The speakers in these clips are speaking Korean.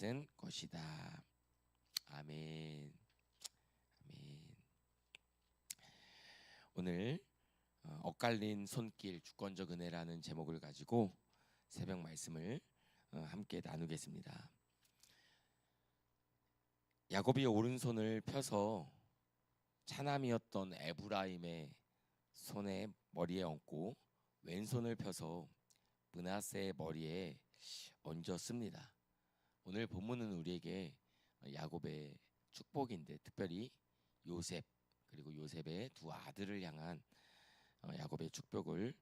된 것이다. 아멘. 아멘. 오늘 엇갈린 손길 주권적 은혜라는 제목을 가지고 새벽 말씀을 함께 나누겠습니다. 야곱이 오른손을 펴서 차남이었던 에브라임의 손에 머리에 얹고 왼손을 펴서 므낫세의 머리에 얹었습니다. 오늘 본문은 우리에게 야곱의 축복인데 특별히 요셉 그리고 요셉의 두 아들을 향한 야곱의 축복을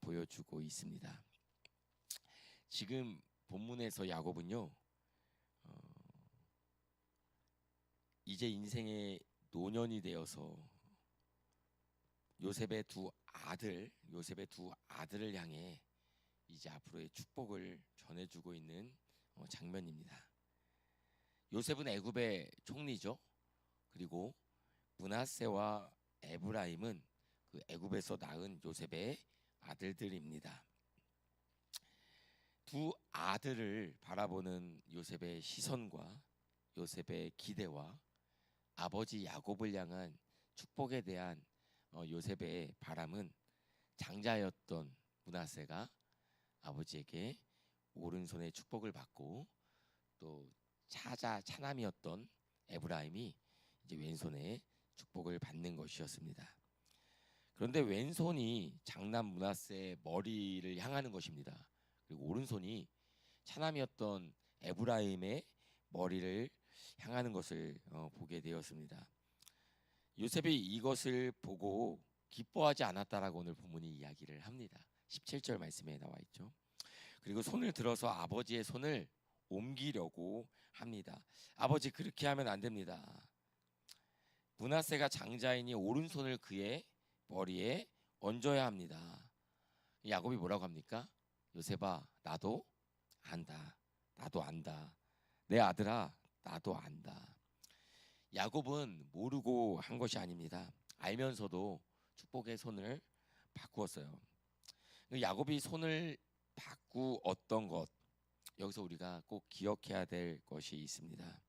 보여주고 있습니다. 지금 본문에서 야곱은요 이제 인생의 노년이 되어서 요셉의 두 아들을 향해 이제 앞으로의 축복을 전해주고 있는 장면입니다. 요셉은 애굽의 총리죠. 그리고 므낫세와 에브라임은 그 애굽에서 낳은 요셉의 아들들입니다. 두 아들을 바라보는 요셉의 시선과 요셉의 기대와 아버지 야곱을 향한 축복에 대한 요셉의 바람은 장자였던 므낫세가 아버지에게 오른손의 축복을 받고 또 차남이었던 에브라임이 이제 왼손에 축복을 받는 것이었습니다. 그런데 왼손이 장남 므낫세의 머리를 향하는 것입니다. 그리고 오른손이 차남이었던 에브라임의 머리를 향하는 것을 보게 되었습니다. 요셉이 이것을 보고 기뻐하지 않았다라고 오늘 본문이 이야기를 합니다. 17절 말씀에 나와 있죠. 그리고 손을 들어서 아버지의 손을 옮기려고 합니다. 아버지, 그렇게 하면 안 됩니다. 므낫세가 장자이니 오른손을 그의 머리에 얹어야 합니다. 야곱이 뭐라고 합니까? 요셉아, 나도 안다. 나도 안다. 내 아들아, 나도 안다. 야곱은 모르고 한 것이 아닙니다. 알면서도 축복의 손을 바꾸었어요. 야곱이 손을 바꾸었던 것, 여기서 우리가 꼭 기억해야 될 것이 있습니다.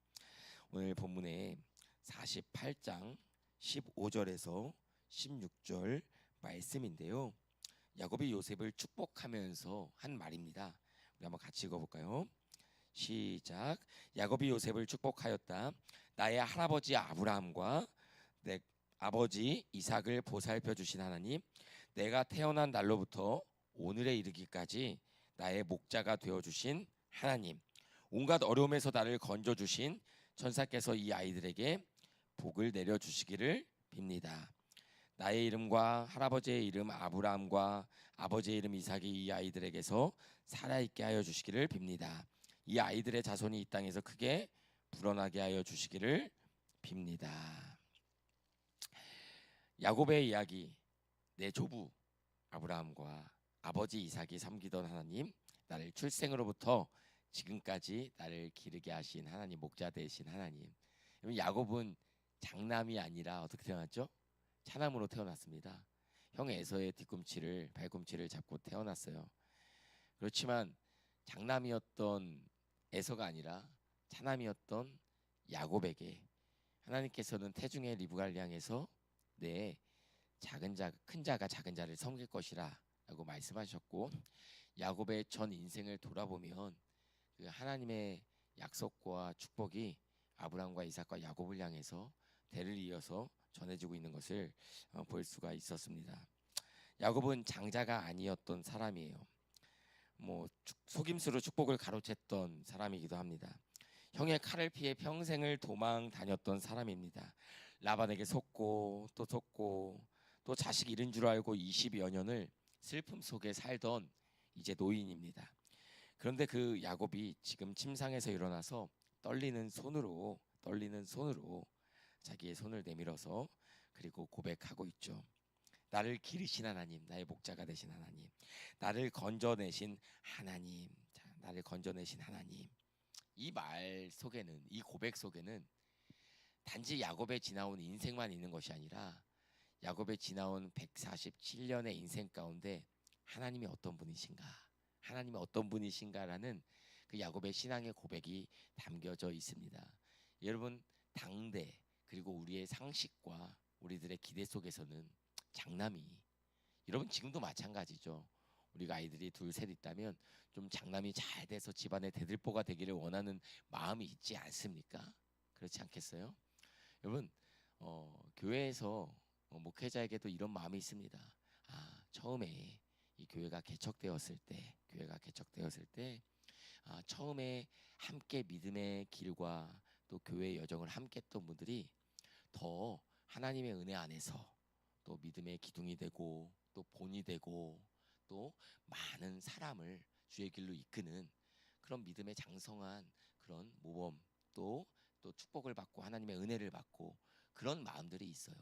오늘 본문에 48장 15절에서 16절 말씀인데요. 야곱이 요셉을 축복하면서 한 말입니다. 우리 한번 같이 읽어볼까요? 시작. 야곱이 요셉을 축복하였다. 나의 할아버지 아브라함과 내 아버지 이삭을 보살펴 주신 하나님, 내가 태어난 날로부터 오늘에 이르기까지 나의 목자가 되어 주신 하나님, 온갖 어려움에서 나를 건져 주신 천사께서 이 아이들에게 복을 내려 주시기를 빕니다. 나의 이름과 할아버지의 이름 아브라함과 아버지의 이름 이삭이 이 아이들에게서 살아있게 하여 주시기를 빕니다. 이 아이들의 자손이 이 땅에서 크게 불어나게 하여 주시기를 빕니다. 야곱의 이야기, 내 조부 아브라함과 아버지 이삭이 섬기던 하나님, 나를 출생으로부터 지금까지 나를 기르게 하신 하나님, 목자 되신 하나님. 야곱은 장남이 아니라 어떻게 태어났죠? 차남으로 태어났습니다. 형 에서의 발꿈치를 잡고 태어났어요. 그렇지만 장남이었던 에서가 아니라 차남이었던 야곱에게 하나님께서는 태중의 리브가를 향해서 큰 자가 작은 자를 섬길 것이라 라고 말씀하셨고, 야곱의 전 인생을 돌아보면 그 하나님의 약속과 축복이 아브라함과 이삭과 야곱을 향해서 대를 이어서 전해지고 있는 것을 볼 수가 있었습니다. 야곱은 장자가 아니었던 사람이에요. 속임수로 축복을 가로챘던 사람이기도 합니다. 형의 칼을 피해 평생을 도망 다녔던 사람입니다. 라반에게 속고 또 자식 잃은 줄 알고 20여 년을 슬픔 속에 살던 이제 노인입니다. 그런데 그 야곱이 지금 침상에서 일어나서 떨리는 손으로 자기의 손을 내밀어서 그리고 고백하고 있죠. 나를 기르신 하나님, 나의 목자가 되신 하나님, 나를 건져내신 하나님, 나를 건져내신 하나님. 이 말 속에는, 이 고백 속에는 단지 야곱의 지나온 인생만 있는 것이 아니라 야곱의 지나온 147년의 인생 가운데 하나님이 어떤 분이신가라는 그 야곱의 신앙의 고백이 담겨져 있습니다. 여러분, 당대 그리고 우리의 상식과 우리들의 기대 속에서는 장남이, 여러분 지금도 마찬가지죠. 우리가 아이들이 둘 셋 있다면 좀 장남이 잘 돼서 집안의 대들보가 되기를 원하는 마음이 있지 않습니까? 그렇지 않겠어요? 여러분, 교회에서 목회자에게도 이런 마음이 있습니다. 처음에 이 교회가 개척되었을 때 처음에 함께 믿음의 길과 또 교회의 여정을 함께 했던 분들이 더 하나님의 은혜 안에서 또 믿음의 기둥이 되고 또 본이 되고 또 많은 사람을 주의 길로 이끄는 그런 믿음의 장성한 그런 모범, 또 축복을 받고 하나님의 은혜를 받고 그런 마음들이 있어요.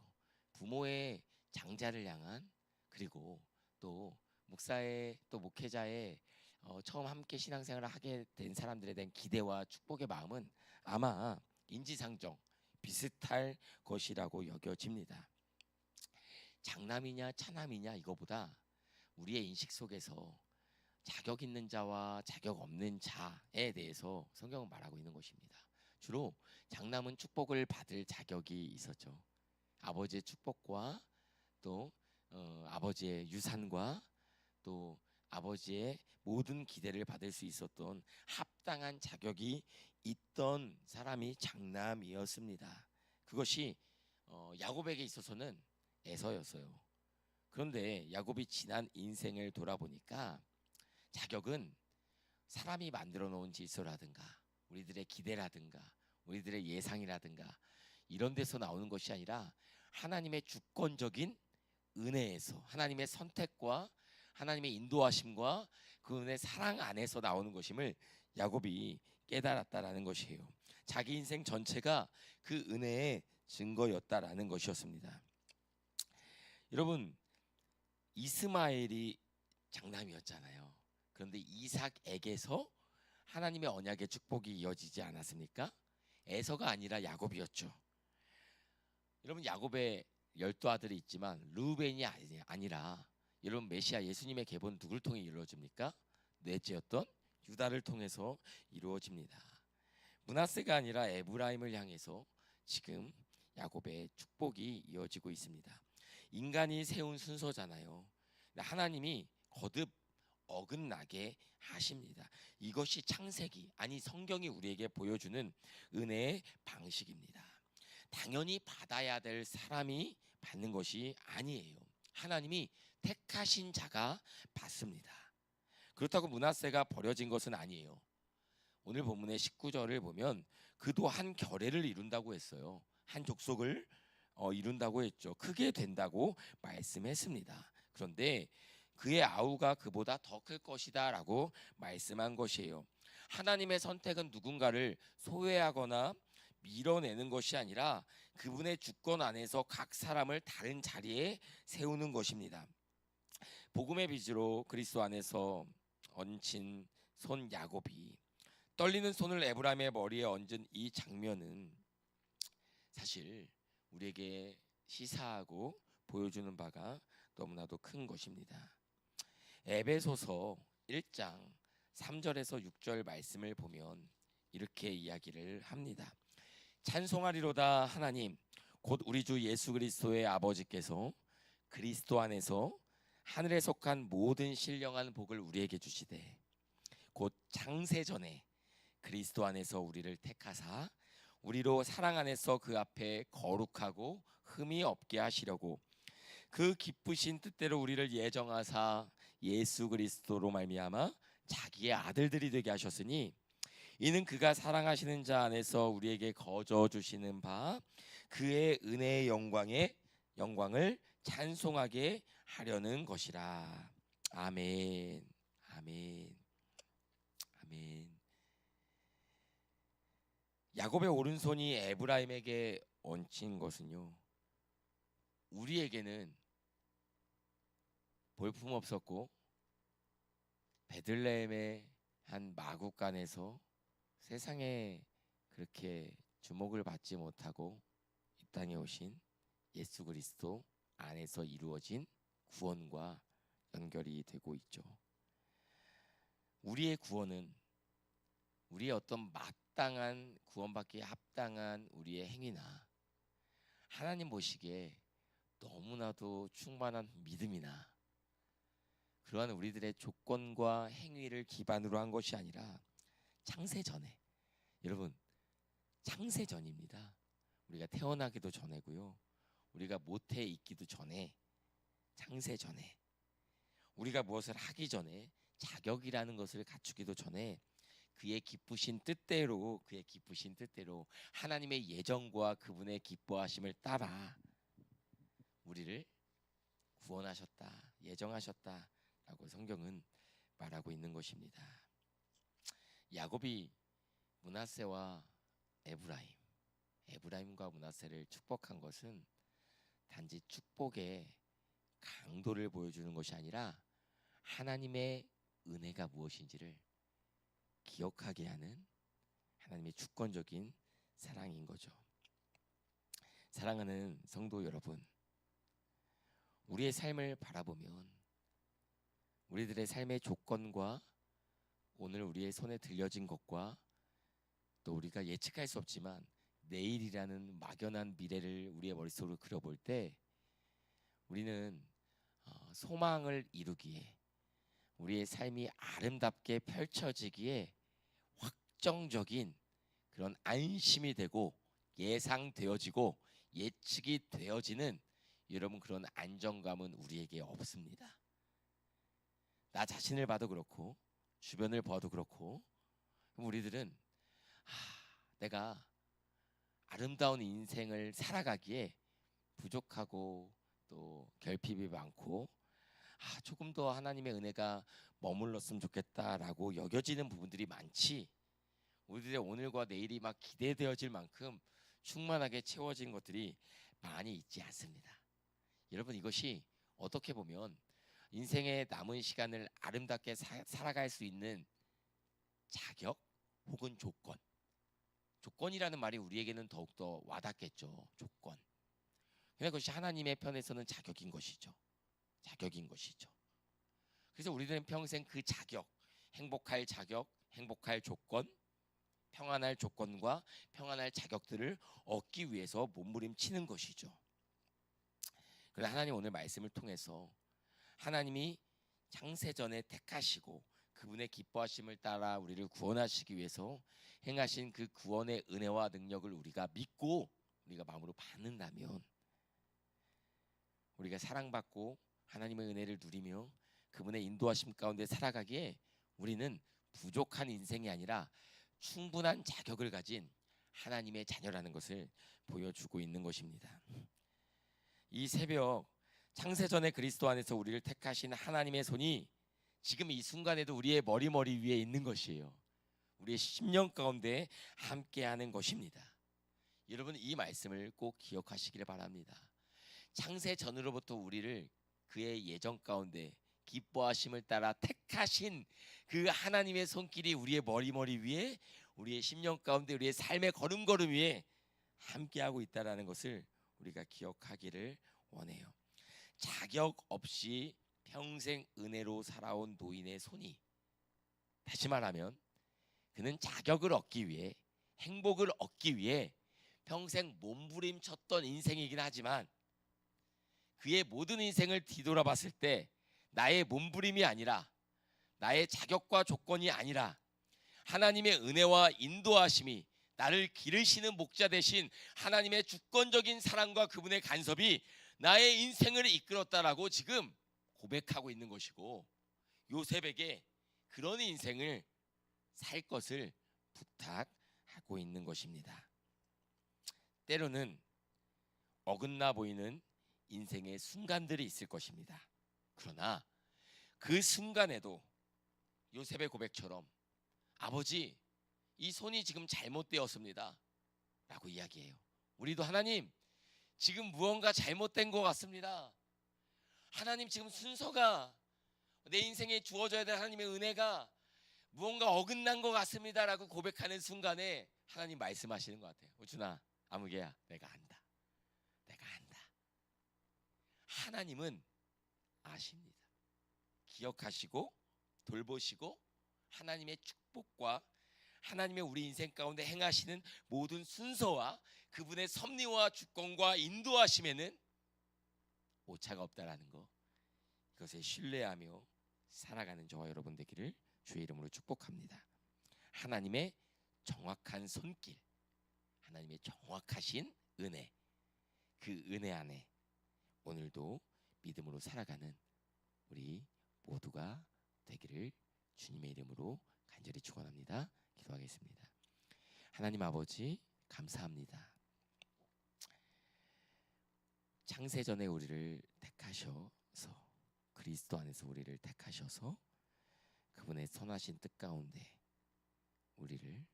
부모의 장자를 향한, 그리고 또 목사의 또 목회자의 처음 함께 신앙생활을 하게 된 사람들에 대한 기대와 축복의 마음은 아마 인지상정 비슷할 것이라고 여겨집니다. 장남이냐 차남이냐 이거보다 우리의 인식 속에서 자격 있는 자와 자격 없는 자에 대해서 성경은 말하고 있는 것입니다. 주로 장남은 축복을 받을 자격이 있었죠. 아버지의 축복과 또 아버지의 유산과 또 아버지의 모든 기대를 받을 수 있었던 합당한 자격이 있던 사람이 장남이었습니다. 그것이 야곱에게 있어서는 에서였어요. 그런데 야곱이 지난 인생을 돌아보니까 자격은 사람이 만들어 놓은 질서라든가 우리들의 기대라든가 우리들의 예상이라든가 이런 데서 나오는 것이 아니라 하나님의 주권적인 은혜에서, 하나님의 선택과 하나님의 인도하심과 그 은혜 사랑 안에서 나오는 것임을 야곱이 깨달았다라는 것이에요. 자기 인생 전체가 그 은혜의 증거였다라는 것이었습니다. 여러분, 이스마엘이 장남이었잖아요. 그런데 이삭에게서 하나님의 언약의 축복이 이어지지 않았습니까? 에서가 아니라 야곱이었죠. 여러분, 야곱의 12아들이 있지만 르우벤이 아니라 여러분 메시아 예수님의 계보는 누굴 통해 이루어집니까? 넷째였던 유다를 통해서 이루어집니다. 므낫세가 아니라 에브라임을 향해서 지금 야곱의 축복이 이어지고 있습니다. 인간이 세운 순서잖아요. 하나님이 거듭 어긋나게 하십니다. 이것이 창세기, 아니 성경이 우리에게 보여주는 은혜의 방식입니다. 당연히 받아야 될 사람이 받는 것이 아니에요. 하나님이 택하신 자가 받습니다. 그렇다고 므낫세가 버려진 것은 아니에요. 오늘 본문의 19절을 보면 그도 한 결례를 이룬다고 했어요. 한 족속을 이룬다고 했죠. 크게 된다고 말씀했습니다. 그런데 그의 아우가 그보다 더 클 것이다 라고 말씀한 것이에요. 하나님의 선택은 누군가를 소외하거나 밀어내는 것이 아니라 그분의 주권 안에서 각 사람을 다른 자리에 세우는 것입니다. 복음의 빚으로 그리스도 안에서 얹힌 손 야곱이 떨리는 손을 에브라임의 머리에 얹은 이 장면은 사실 우리에게 시사하고 보여주는 바가 너무나도 큰 것입니다. 에베소서 1장 3절에서 6절 말씀을 보면 이렇게 이야기를 합니다. 찬송하리로다 하나님 곧 우리 주 예수 그리스도의 아버지께서 그리스도 안에서 하늘에 속한 모든 신령한 복을 우리에게 주시되 곧 창세전에 그리스도 안에서 우리를 택하사 우리로 사랑 안에서 그 앞에 거룩하고 흠이 없게 하시려고 그 기쁘신 뜻대로 우리를 예정하사 예수 그리스도로 말미암아 자기의 아들들이 되게 하셨으니 이는 그가 사랑하시는 자 안에서 우리에게 거저 주시는 바 그의 은혜의 영광을 찬송하게 하려는 것이라. 아멘. 아멘. 아멘. 야곱의 오른손이 에브라임에게 얹힌 것은요, 우리에게는 볼품 없었고 베들레헴의 한 마구간에서 세상에 그렇게 주목을 받지 못하고 이 땅에 오신 예수 그리스도 안에서 이루어진 구원과 연결이 되고 있죠. 우리의 구원은 우리의 어떤 마땅한 구원받기에 합당한 우리의 행위나 하나님 보시기에 너무나도 충만한 믿음이나 그러한 우리들의 조건과 행위를 기반으로 한 것이 아니라 창세 전에, 여러분 창세 전입니다. 우리가 태어나기도 전에고요, 우리가 모태에 있기도 전에, 창세 전에, 우리가 무엇을 하기 전에, 자격이라는 것을 갖추기도 전에 그의 기쁘신 뜻대로 하나님의 예정과 그분의 기뻐하심을 따라 우리를 구원하셨다, 예정하셨다라고 성경은 말하고 있는 것입니다. 야곱이 므낫세와 에브라임과 므낫세를 축복한 것은 단지 축복의 강도를 보여주는 것이 아니라 하나님의 은혜가 무엇인지를 기억하게 하는 하나님의 주권적인 사랑인 거죠. 사랑하는 성도 여러분, 우리의 삶을 바라보면 우리들의 삶의 조건과 오늘 우리의 손에 들려진 것과 또 우리가 예측할 수 없지만 내일이라는 막연한 미래를 우리의 머릿속으로 그려볼 때 우리는 소망을 이루기에, 우리의 삶이 아름답게 펼쳐지기에 확정적인 그런 안심이 되고 예상되어지고 예측이 되어지는 여러분 그런 안정감은 우리에게 없습니다. 나 자신을 봐도 그렇고 주변을 봐도 그렇고 우리들은 내가 아름다운 인생을 살아가기에 부족하고 또 결핍이 많고 조금 더 하나님의 은혜가 머물렀으면 좋겠다라고 여겨지는 부분들이 많지, 우리들의 오늘과 내일이 막 기대되어질 만큼 충만하게 채워진 것들이 많이 있지 않습니다. 여러분, 이것이 어떻게 보면 인생의 남은 시간을 아름답게 살아갈 수 있는 자격 혹은 조건이라는 말이 우리에게는 더욱더 와닿겠죠. 조건. 그러나 그것이 하나님의 편에서는 자격인 것이죠. 그래서 우리들은 평생 그 자격, 행복할 조건, 평안할 조건과 평안할 자격들을 얻기 위해서 몸부림치는 것이죠. 그래서 하나님 오늘 말씀을 통해서 하나님이 창세전에 택하시고 그분의 기뻐하심을 따라 우리를 구원하시기 위해서 행하신 그 구원의 은혜와 능력을 우리가 믿고 우리가 마음으로 받는다면, 우리가 사랑받고 하나님의 은혜를 누리며 그분의 인도하심 가운데 살아가기에 우리는 부족한 인생이 아니라 충분한 자격을 가진 하나님의 자녀라는 것을 보여주고 있는 것입니다. 이 새벽, 창세전에 그리스도 안에서 우리를 택하신 하나님의 손이 지금 이 순간에도 우리의 머리 위에 있는 것이에요. 우리의 심령 가운데 함께하는 것입니다. 여러분, 이 말씀을 꼭 기억하시기를 바랍니다. 창세전으로부터 우리를 그의 예정 가운데 기뻐하심을 따라 택하신 그 하나님의 손길이 우리의 머리 위에, 우리의 심령 가운데, 우리의 삶의 걸음걸음 위에 함께하고 있다는 것을 우리가 기억하기를 원해요. 자격 없이 평생 은혜로 살아온 노인의 손이, 다시 말하면 그는 자격을 얻기 위해, 행복을 얻기 위해 평생 몸부림쳤던 인생이긴 하지만 그의 모든 인생을 뒤돌아봤을 때 나의 몸부림이 아니라, 나의 자격과 조건이 아니라 하나님의 은혜와 인도하심이, 나를 기르시는 목자 되신 하나님의 주권적인 사랑과 그분의 간섭이 나의 인생을 이끌었다라고 지금 고백하고 있는 것이고, 요셉에게 그런 인생을 살 것을 부탁하고 있는 것입니다. 때로는 어긋나 보이는 인생의 순간들이 있을 것입니다. 그러나 그 순간에도 요셉의 고백처럼 아버지, 이 손이 지금 잘못되었습니다 라고 이야기해요. 우리도 하나님, 지금 무언가 잘못된 것 같습니다. 하나님, 지금 순서가, 내 인생에 주어져야 될 하나님의 은혜가 무언가 어긋난 것 같습니다 라고 고백하는 순간에 하나님 말씀하시는 것 같아요. 우준아, 아무개야, 내가 안다. 하나님은 아십니다. 기억하시고 돌보시고 하나님의 축복과 하나님의 우리 인생 가운데 행하시는 모든 순서와 그분의 섭리와 주권과 인도하심에는 오차가 없다라는 거, 이것에 신뢰하며 살아가는 저와 여러분 되기를 주의 이름으로 축복합니다. 하나님의 정확한 손길, 하나님의 정확하신 은혜, 그 은혜 안에 오늘도 믿음으로 살아가는 우리 모두가 되기를 주님의 이름으로 간절히 축원합니다. 기도하겠습니다. 하나님 아버지 감사합니다. 창세전에 우리를 택하셔서 그리스도 안에서 우리를 택하셔서 그분의 선하신 뜻 가운데 우리를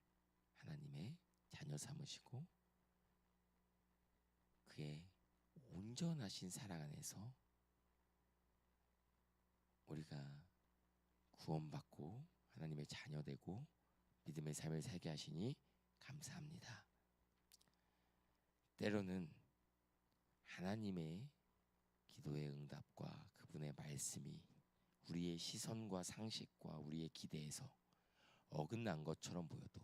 하나님의 자녀 삼으시고 그의 온전하신 사랑 안에서 우리가 구원받고 하나님의 자녀 되고 믿음의 삶을 살게 하시니 감사합니다. 때로는 하나님의 기도의 응답과 그분의 말씀이 우리의 시선과 상식과 우리의 기대에서 어긋난 것처럼 보여도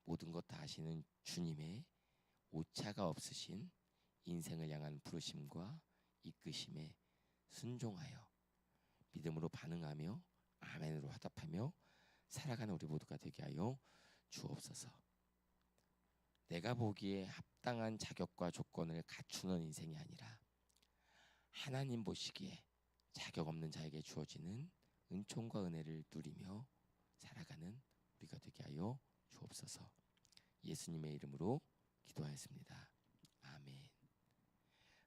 모든 것 다 아시는 주님의 오차가 없으신 인생을 향한 부르심과 이끄심에 순종하여 믿음으로 반응하며 아멘으로 화답하며 살아가는 우리 모두가 되게 하여 주옵소서. 내가 보기에 합당한 자격과 조건을 갖추는 인생이 아니라 하나님 보시기에 자격 없는 자에게 주어지는 은총과 은혜를 누리며 살아가는 우리가 되게 하여 주옵소서. 예수님의 이름으로 기도하였습니다. 아멘.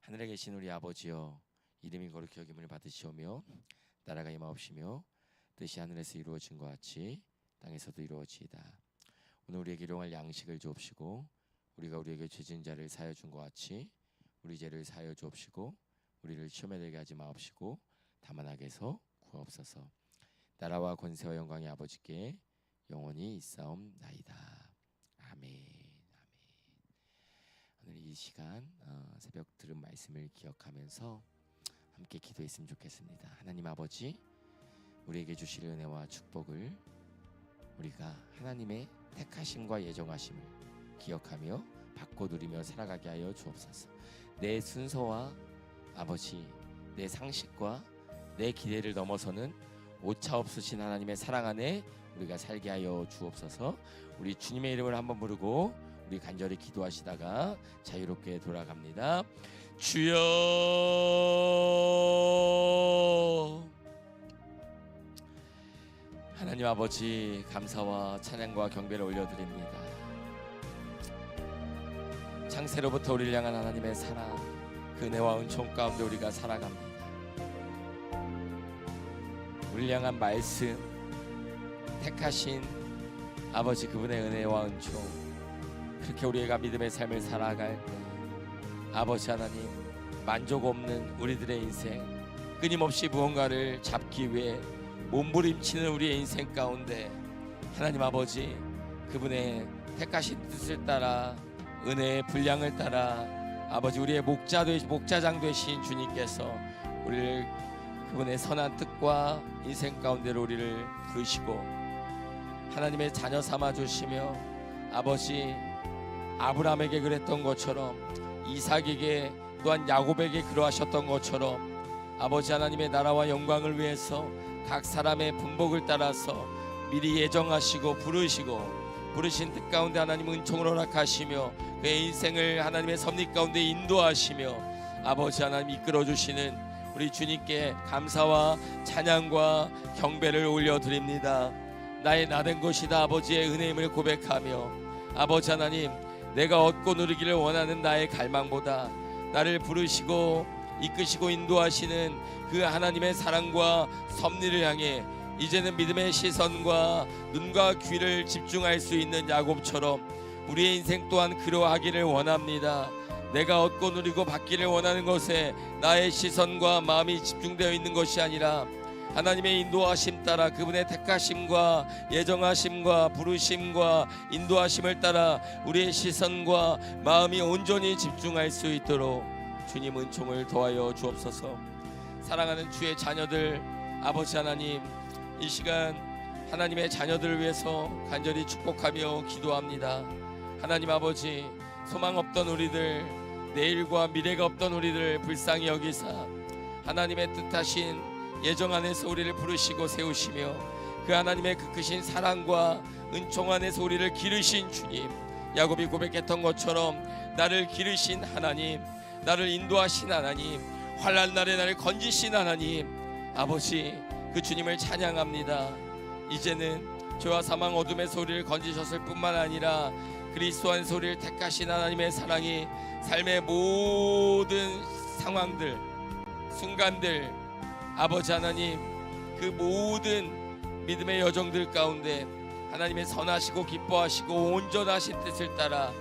하늘에 계신 우리 아버지여, 이름이 거룩히 여김을 받으시오며 나라가 임하옵시며 뜻이 하늘에서 이루어진 것 같이 땅에서도 이루어지이다. 오늘 우리에게 일용할 양식을 주옵시고 우리가 우리에게 죄진 자를 사하여 준 것 같이 우리 죄를 사하여 주옵시고 우리를 시험에 들게 하지 마옵시고 다만 악에서 구하옵소서. 나라와 권세와 영광이 아버지께 영원히 있사옵나이다. 아멘. 오늘 이 시간 새벽 들은 말씀을 기억하면서 함께 기도했으면 좋겠습니다. 하나님 아버지, 우리에게 주실 은혜와 축복을 우리가 하나님의 택하심과 예정하심을 기억하며 받고 누리며 살아가게 하여 주옵소서. 내 순서와 아버지, 내 상식과 내 기대를 넘어서는 오차 없으신 하나님의 사랑 안에 우리가 살게 하여 주옵소서. 우리 주님의 이름을 한번 부르고 우리 간절히 기도하시다가 자유롭게 돌아갑니다. 주여, 하나님 아버지 감사와 찬양과 경배를 올려드립니다. 창세로부터 우리를 향한 하나님의 사랑, 그 은혜와 은총 가운데 우리가 살아갑니다. 우리를 향한 말씀, 택하신 아버지 그분의 은혜와 은총, 그렇게 우리가 믿음의 삶을 살아갈 때 아버지 하나님, 만족 없는 우리들의 인생, 끊임없이 무언가를 잡기 위해 몸부림치는 우리의 인생 가운데 하나님 아버지 그분의 택하신 뜻을 따라 은혜의 분량을 따라 아버지 우리의 목자장 되신 주님께서 우리를 그분의 선한 뜻과 인생 가운데로 우리를 부르시고 하나님의 자녀 삼아 주시며 아버지 아브라함에게 그랬던 것처럼 이삭에게 또한 야곱에게 그러하셨던 것처럼 아버지 하나님의 나라와 영광을 위해서 각 사람의 분복을 따라서 미리 예정하시고 부르신 뜻 가운데 하나님 은총을 허락하시며 그의 인생을 하나님의 섭리 가운데 인도하시며 아버지 하나님 이끌어주시는 우리 주님께 감사와 찬양과 경배를 올려드립니다. 나의 나된 것이다 아버지의 은혜임을 고백하며 아버지 하나님, 내가 얻고 누리기를 원하는 나의 갈망보다 나를 부르시고 이끄시고 인도하시는 그 하나님의 사랑과 섭리를 향해 이제는 믿음의 시선과 눈과 귀를 집중할 수 있는 야곱처럼 우리의 인생 또한 그러하기를 원합니다. 내가 얻고 누리고 받기를 원하는 것에 나의 시선과 마음이 집중되어 있는 것이 아니라 하나님의 인도하심 따라 그분의 택하심과 예정하심과 부르심과 인도하심을 따라 우리의 시선과 마음이 온전히 집중할 수 있도록 주님 은총을 더하여 주옵소서. 사랑하는 주의 자녀들 아버지 하나님, 이 시간 하나님의 자녀들을 위해서 간절히 축복하며 기도합니다. 하나님 아버지, 소망 없던 우리들, 내일과 미래가 없던 우리들 불쌍히 여기사 하나님의 뜻하신 예정 안에서 우리를 부르시고 세우시며 그 하나님의 그 크신 사랑과 은총 안에서 우리를 기르신 주님, 야곱이 고백했던 것처럼 나를 기르신 하나님, 나를 인도하신 하나님, 환난 날에 나를 건지신 하나님, 아버지, 그 주님을 찬양합니다. 이제는 죄와 사망 어둠에서 우리를 건지셨을 뿐만 아니라 그리스도 안에서 우리를 택하신 하나님의 사랑이 삶의 모든 상황들, 순간들, 아버지 하나님, 그 모든 믿음의 여정들 가운데 하나님의 선하시고 기뻐하시고 온전하신 뜻을 따라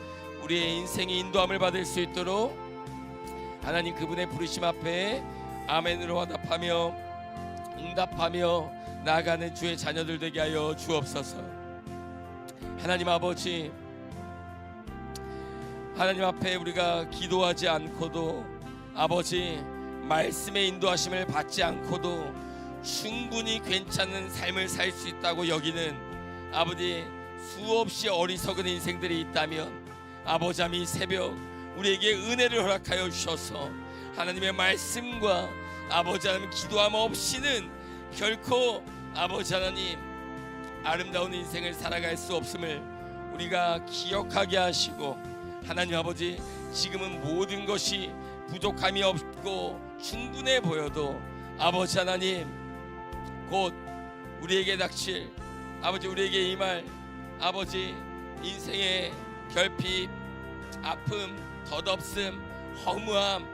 우리의 인생이 인도함을 받을 수 있도록 하나님 그분의 부르심 앞에 아멘으로 화답하며 응답하며 나아가는 주의 자녀들 되게 하여 주옵소서. 하나님 아버지, 하나님 앞에 우리가 기도하지 않고도 아버지 말씀의 인도하심을 받지 않고도 충분히 괜찮은 삶을 살 수 있다고 여기는 아버지 수없이 어리석은 인생들이 있다면 아버지 하나님 이 새벽 우리에게 은혜를 허락하여 주셔서 하나님의 말씀과 아버지 하나님 기도함 없이는 결코 아버지 하나님 아름다운 인생을 살아갈 수 없음을 우리가 기억하게 하시고 하나님 아버지 지금은 모든 것이 부족함이 없고 충분해 보여도 아버지 하나님 곧 우리에게 닥칠 아버지 우리에게 임할 아버지 인생의 결핍, 아픔, 덧없음, 허무함,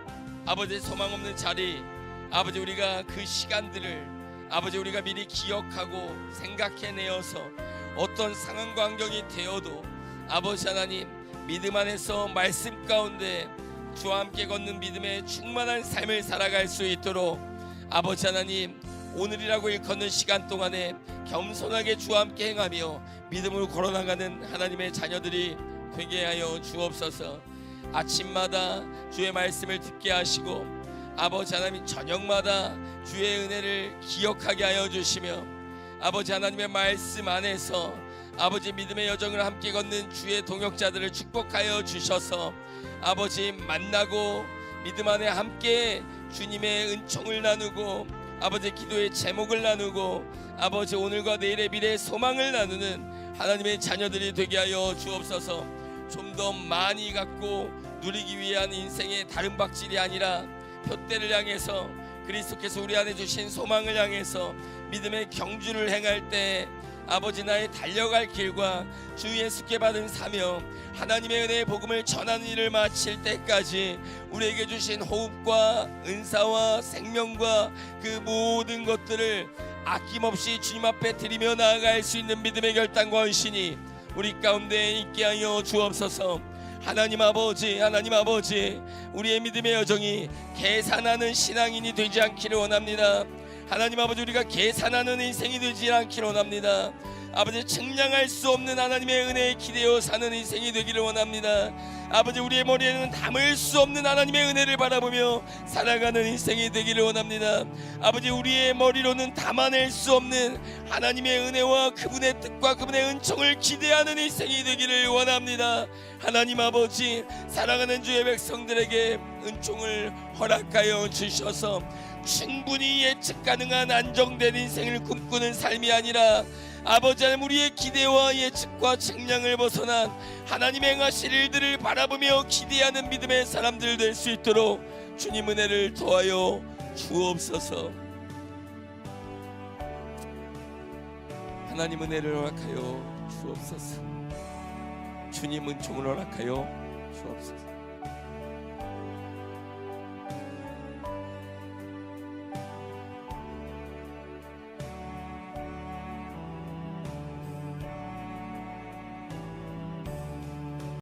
아버지 소망 없는 자리, 아버지 우리가 그 시간들을 아버지 우리가 미리 기억하고 생각해내어서 어떤 상황과 환경이 되어도 아버지 하나님 믿음 안에서 말씀 가운데 주와 함께 걷는 믿음의 충만한 삶을 살아갈 수 있도록 아버지 하나님 오늘이라고 일컫는 시간 동안에 겸손하게 주와 함께 행하며 믿음으로 걸어나가는 하나님의 자녀들이 되게 하여 주옵소서. 아침마다 주의 말씀을 듣게 하시고 아버지 하나님 저녁마다 주의 은혜를 기억하게 하여 주시며 아버지 하나님의 말씀 안에서 아버지 믿음의 여정을 함께 걷는 주의 동역자들을 축복하여 주셔서 아버지 만나고 믿음 안에 함께 주님의 은총을 나누고 아버지 기도의 제목을 나누고 아버지 오늘과 내일의 미래의 소망을 나누는 하나님의 자녀들이 되게 하여 주옵소서. 좀 더 많이 갖고 누리기 위한 인생의 다른 박질이 아니라 표대를 향해서 그리스도께서 우리 안에 주신 소망을 향해서 믿음의 경주를 행할 때 아버지 나의 달려갈 길과 주 예수께 받은 사명 하나님의 은혜의 복음을 전하는 일을 마칠 때까지 우리에게 주신 호흡과 은사와 생명과 그 모든 것들을 아낌없이 주님 앞에 드리며 나아갈 수 있는 믿음의 결단과 헌신이 우리 가운데 있게 하여 주옵소서. 하나님 아버지, 하나님 아버지, 우리의 믿음의 여정이 계산하는 신앙인이 되지 않기를 원합니다. 하나님 아버지, 우리가 계산하는 인생이 되지 않기를 원합니다. 아버지, 측량할 수 없는 하나님의 은혜에 기대어 사는 인생이 되기를 원합니다. 아버지, 우리의 머리에는 담을 수 없는 하나님의 은혜를 바라보며 살아가는 인생이 되기를 원합니다. 아버지, 우리의 머리로는 담아낼 수 없는 하나님의 은혜와 그분의 뜻과 그분의 은총을 기대하는 인생이 되기를 원합니다. 하나님 아버지, 사랑하는 주의 백성들에게 은총을 허락하여 주셔서 충분히 예측 가능한 안정된 인생을 꿈꾸는 삶이 아니라 아버지 하나님 우리의 기대와 예측과 측량을 벗어난 하나님의 행하실 일들을 바라보며 기대하는 믿음의 사람들 될 수 있도록 주님 은혜를 더하여 주옵소서. 하나님 은혜를 허락하여 주옵소서. 주님 은총을 허락하여 주옵소서.